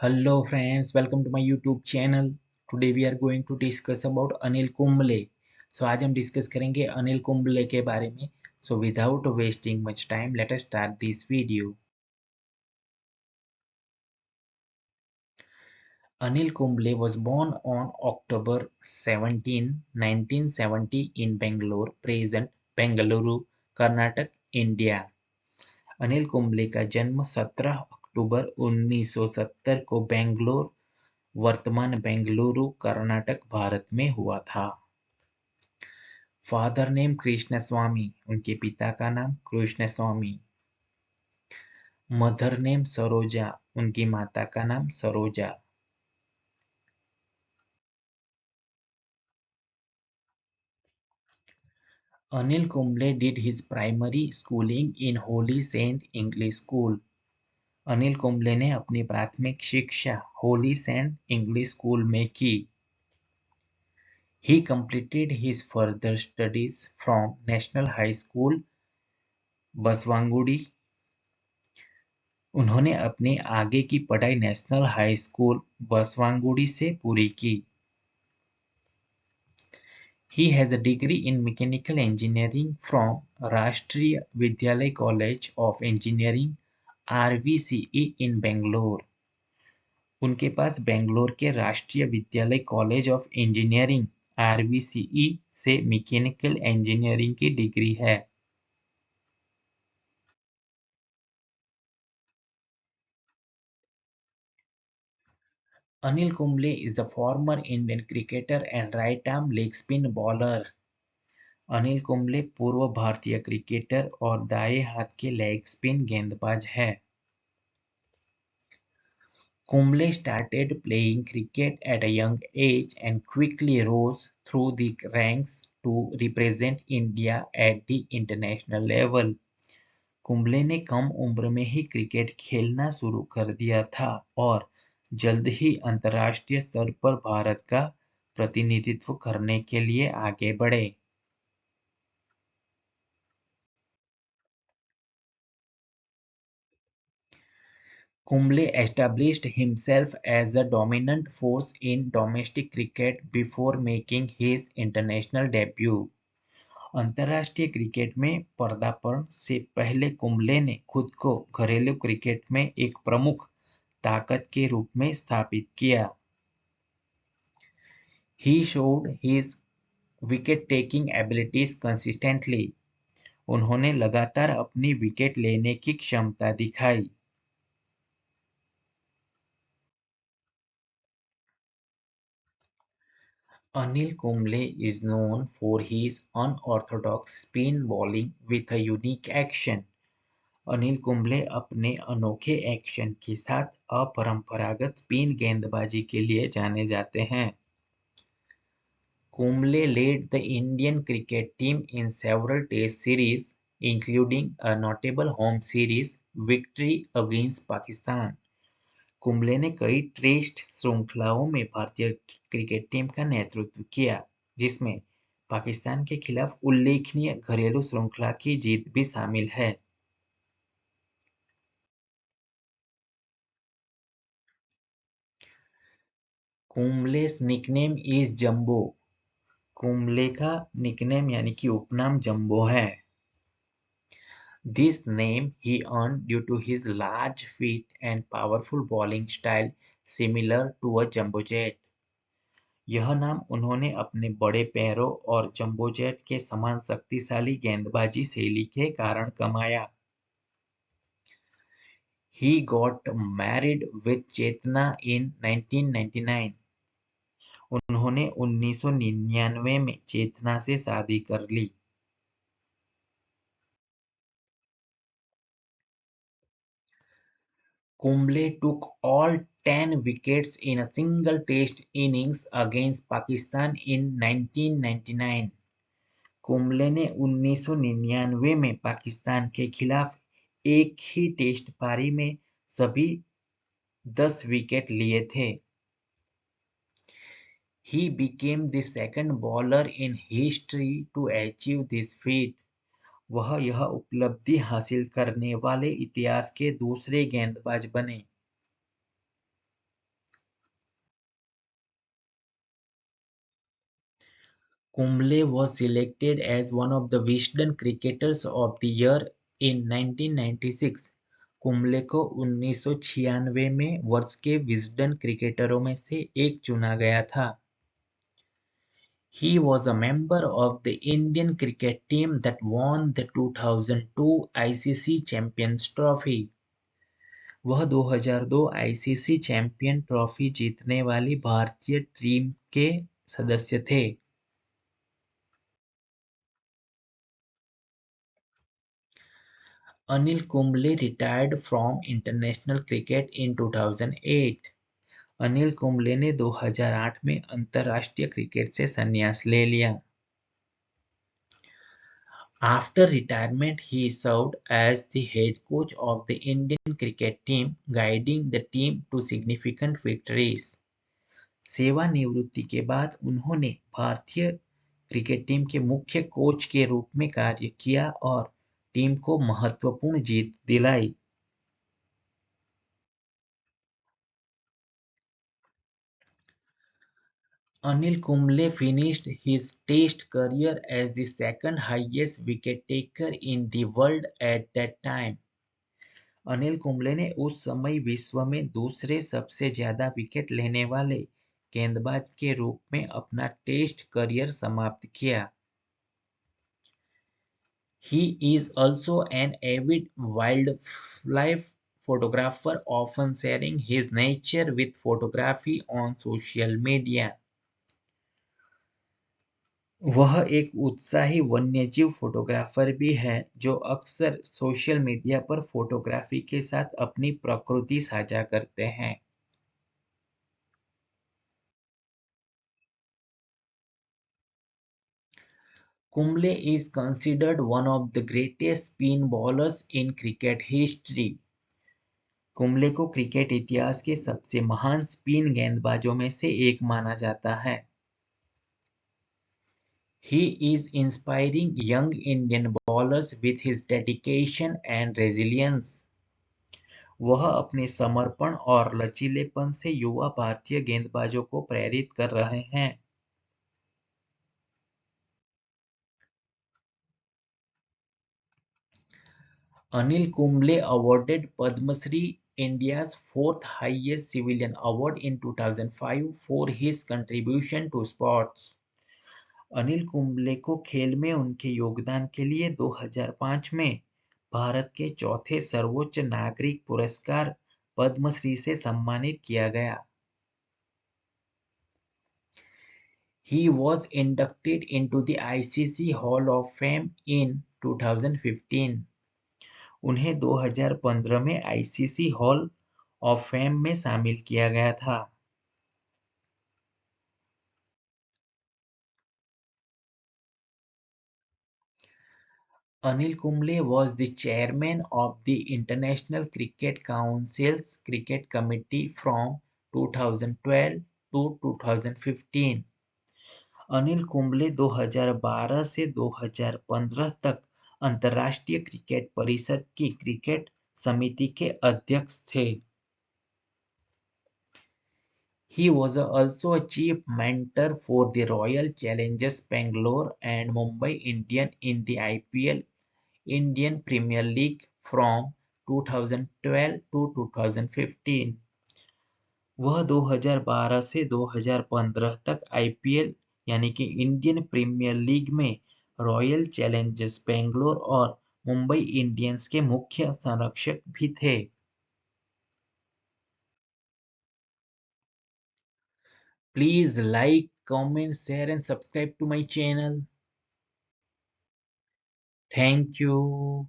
Hello friends, welcome to my YouTube channel. Today we are going to discuss about Anil Kumble. आज हम discuss करेंगे अनिल कुंबले के बारे में. Without wasting much time, let us start this video. Anil Kumble was born on October 17, 1970 in Bangalore, present Bengaluru, Karnataka, India. Anil Kumble का जन्म 17 अक्टूबर 1970 को बेंगलोर, वर्तमान बेंगलुरु, कर्नाटक, भारत में हुआ था. फादर नेम कृष्णस्वामी, उनके पिता का नाम कृष्णस्वामी. मदर नेम सरोजा, उनकी माता का नाम Saroja. Anil Kumble did his primary schooling in Holy Saint English school. Anil Kumble ने अपनी प्राथमिक शिक्षा होली सेंट इंग्लिश स्कूल में की. He completed his further studies from National High School, बसवांगुड़ी. उन्होंने अपनी आगे की पढ़ाई नेशनल हाई स्कूल बसवांगुड़ी से पूरी की. He has a degree in mechanical engineering from राष्ट्रीय विद्यालय college of engineering RVCE in Bangalore. उनके पास बेंगलोर के राष्ट्रीय विद्यालय कॉलेज ऑफ इंजीनियरिंग RVCE से मैकेनिकल इंजीनियरिंग की डिग्री है. Anil Kumble is a former Indian cricketer and right-arm leg spin bowler. Anil Kumble पूर्व भारतीय क्रिकेटर और दाएं हाथ के लेग स्पिन गेंदबाज है. Kumble started playing cricket at a young age and quickly rose through the ranks to represent India at the international level. Kumble ने कम उम्र में ही क्रिकेट खेलना शुरू कर दिया था और जल्द ही अंतर्राष्ट्रीय स्तर पर भारत का प्रतिनिधित्व करने के लिए आगे बढ़े. Kumble established himself as a dominant force in domestic cricket before making his international debut. अंतर्राष्ट्रीय क्रिकेट में पदार्पण से पहले कुंबले ने खुद को घरेलू क्रिकेट में एक प्रमुख ताकत के रूप में स्थापित किया. He showed his wicket-taking abilities consistently. उन्होंने लगातार अपनी विकेट लेने की क्षमता दिखाई. Anil Kumble is known for his unorthodox spin bowling with a unique action. Anil Kumble अपने अनोखे एक्शन के साथ अपरंपरागत स्पिन गेंदबाजी के लिए जाने जाते हैं. Kumble led the Indian cricket team in several test series, including a notable home series victory against Pakistan. Kumble ने कई टेस्ट श्रृंखलाओं में भारतीय क्रिकेट टीम का नेतृत्व किया, जिसमें पाकिस्तान के खिलाफ उल्लेखनीय घरेलू श्रृंखला की जीत भी शामिल है. कुंबले's nickname is जंबो. कुंबले का निकनेम यानी कि उपनाम जंबो है. This name he earned due to his large feet and powerful bowling style similar to a jumbo jet. यह नाम उन्होंने अपने बड़े पैरों और जंबो जेट के समान शक्तिशाली गेंदबाजी शैली के कारण कमाया. He got married with Chetna in 1999. उन्होंने 1999 में चेतना से शादी कर ली. Kumble took all 10 wickets in a single test innings against Pakistan in 1999. Kumble ने 1999 में पाकिस्तान के खिलाफ एक ही टेस्ट पारी में सभी 10 विकेट लिए थे. He became the second bowler in history to achieve this feat. वह यह उपलब्धि हासिल करने वाले इतिहास के दूसरे गेंदबाज बने. Kumble was selected as one of the Wisden Cricketers of the Year in 1996। Kumble को 1996 में वर्ष के विजडन क्रिकेटरों में से एक चुना गया था। He was a member of the Indian cricket team that won the 2002 ICC Champions Trophy। वह 2002 आईसीसी चैंपियन ट्रॉफी जीतने वाली भारतीय टीम के सदस्य थे। Anil Kumble retired from international cricket in 2008। Anil Kumble ने 2008 में अंतर्राष्ट्रीय क्रिकेट से संन्यास ले लिया। After retirement, he served as the head coach of the Indian cricket team, guiding the team to significant victories। सेवानिवृत्ति के बाद उन्होंने भारतीय क्रिकेट टीम के मुख्य कोच के रूप में कार्य किया और टीम को महत्वपूर्ण जीत दिलाई। Anil Kumble finished his Test career as the second highest wicket-taker in the world at that time। Anil Kumble ने उस समय विश्व में दूसरे सबसे ज्यादा विकेट लेने वाले गेंदबाज के रूप में अपना टेस्ट करियर समाप्त किया। He is also an avid wildlife photographer, often sharing his nature with photography on social media। वह एक उत्साही वन्यजीव फोटोग्राफर भी है जो अक्सर सोशल मीडिया पर फोटोग्राफी के साथ अपनी प्रकृति साझा करते हैं। Kumble is considered one of the greatest spin bowlers in cricket history। Kumble को क्रिकेट इतिहास के सबसे महान स्पिन गेंदबाजों में से एक माना जाता है। He is inspiring young Indian bowlers with his dedication and resilience। वह अपने समर्पण और लचीलेपन से युवा भारतीय गेंदबाजों को प्रेरित कर रहे हैं। Anil Kumble awarded Padma Shri, India's fourth highest civilian award in 2005 for his contribution to sports। Anil Kumble को खेल में उनके योगदान के लिए 2005 में भारत के चौथे सर्वोच्च नागरिक पुरस्कार पद्मश्री से सम्मानित किया गया। He was inducted into the ICC Hall of Fame in 2015। उन्हें 2015 में आईसीसी हॉल ऑफ फेम में शामिल किया गया था। Anil Kumble was the chairman of the International Cricket Council's Cricket Committee from 2012 to 2015। Anil Kumble 2012 से 2015 तक अंतर्राष्ट्रीय क्रिकेट परिषद की क्रिकेट समिति के अध्यक्ष थे। He was also a chief mentor for the Royal Challengers Bangalore and Mumbai Indians in the IPL Indian Premier League from 2012 to 2015। वह 2012 से 2015 तक आईपीएल यानी कि इंडियन प्रीमियर लीग में रॉयल चैलेंजर्स बेंगलोर और मुंबई इंडियंस के मुख्य संरक्षक भी थे। Please like, comment, share and subscribe to my channel. Thank you.